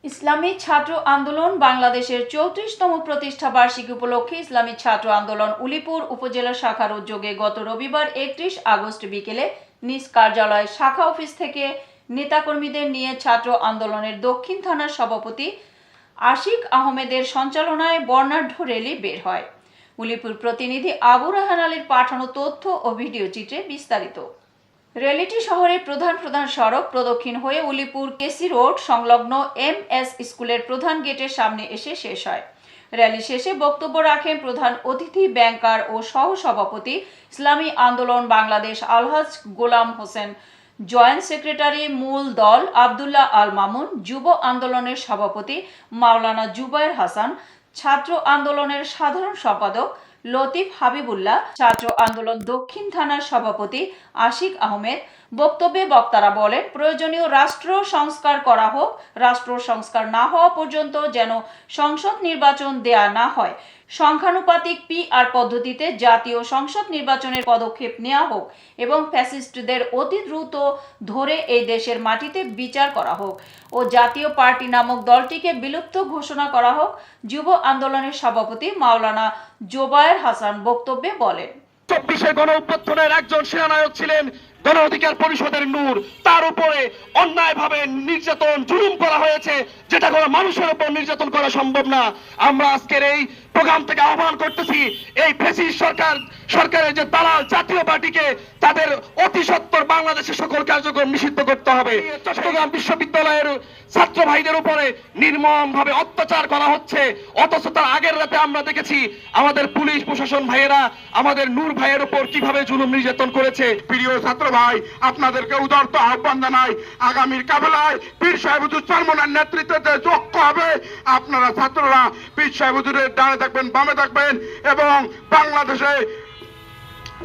ইসলামী ছাত্র আন্দোলন বাংলাদেশের 34তম প্রতিষ্ঠা বার্ষিকী উপলক্ষে ইসলামী ছাত্র আন্দোলন উলিপুর উপজেলা শাখার উদ্যোগে গত রবিবার 31 আগস্ট বিকেলে নিজ কার্যালয় শাখা অফিস থেকে নেতাকর্মীদের নিয়ে ছাত্র আন্দোলনের দক্ষিণ থানার সভাপতি আশিক আহমেদের সঞ্চালনায় বর্ণাঢ্য র্যালি বের হয়। উলিপুর প্রতিনিধি আবু রাহান আলীর পাঠানো তথ্য ও ভিডিও চিত্রে বিস্তারিত। র্যালিটি শহরের প্রধান সড়ক প্রদক্ষিণ হয়ে উলিপুর কেসি রোড সংলগ্ন MS স্কুলের প্রধান গেটের সামনে এসে শেষ হয়। র্যালি শেষে বক্তব্য রাখেন প্রধান অতিথি ব্যাংকার ও সহ সভাপতি ইসলামী আন্দোলন বাংলাদেশ আলহাজ গোলাম হোসেন, জয়েন্ট সেক্রেটারি মূল দল আব্দুল্লাহ আল মামুন, যুব আন্দোলনের সভাপতি মাওলানা জুবায়ের হাসান, ছাত্র আন্দোলনের সাধারণ সম্পাদক লতিফ হাবিবুল্লাহ, ছাত্র আন্দোলন দক্ষিণ থানার সভাপতি আশিক আহমেদ। বক্তব্যে বক্তারা বলেন, প্রয়োজনীয় রাষ্ট্র সংস্কার করা হোক, রাষ্ট্র সংস্কার না হওয়া পর্যন্ত যেন সংসদ নির্বাচন দেয়া না হয়, সংখ্যানুপাতিক PR পদ্ধতিতে জাতীয় সংসদ নির্বাচনের পদক্ষেপ নেওয়া হোক এবং ফ্যাসিস্টদের অতি দ্রুত ধরে এই দেশের মাটিতে বিচার করা হোক ও জাতীয় পার্টি নামক দলটিকে বিলুপ্ত ঘোষণা করা হোক। যুব আন্দোলনের সভাপতি মাওলানা জুবায়ের হাসান বক্তব্যে বলেন, 24 গণ অভ্যুত্থানের একজন সেনানায়ক ছিলেন গণ অধিকার পরিষদের নূর, তার উপরে অন্যায়ভাবে নির্যাতন জুলুম করা হয়েছে, যেটা কোনো মানুষের উপর নির্যাতন করা সম্ভব না। আমরা আজকের এই প্রোগ্রাম থেকে আহ্বান করতেছি, এই ফ্যাসিস্ট সরকারের যে দালাল জাতীয় পার্টিকে তাদের অতি সত্বর বাংলাদেশের সকল কার্যক্রম নিষিদ্ধ করতে হবে। চট্টগ্রাম বিশ্ববিদ্যালয়ের ছাত্র ভাইদের উপরে নির্মম ভাবে অত্যাচার করা হচ্ছে, অথচ তার আগের রাতে আমরা দেখেছি আমাদের পুলিশ প্রশাসন ভাইয়েরা আমাদের নূর ভাইয়ের উপর কিভাবে জুলুম নির্যাতন করেছে। প্রিয় ছাত্র ভাই, আপনাদেরকে উদারত আহ্বান জানাই, আগামীর কাফেলায় পীর সাহেব হুজুর চরমনার নেতৃত্বে যুক্ত হবে। আপনারা ছাত্ররা পীর সাহেব হুজুরের ডানে থাকবেন, বামে থাকবেন এবং বাংলাদেশে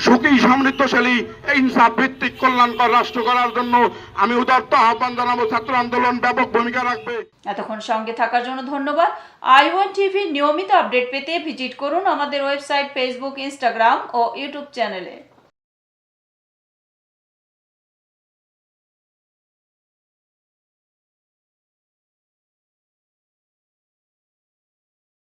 সুখী সমৃদ্ধশালী ইনসাফ ভিত্তিক কল্যাণকর রাষ্ট্র করার জন্য আমি উদারত আহ্বান জানাবো। ছাত্র আন্দোলন ব্যাপক ভূমিকা রাখবে। এতক্ষণ সঙ্গে থাকার জন্য ধন্যবাদ। I1 TV নিয়মিত আপডেট পেতে ভিজিট করুন আমাদের ওয়েবসাইট, ফেসবুক, ইনস্টাগ্রাম ও ইউটিউব চ্যানেলে।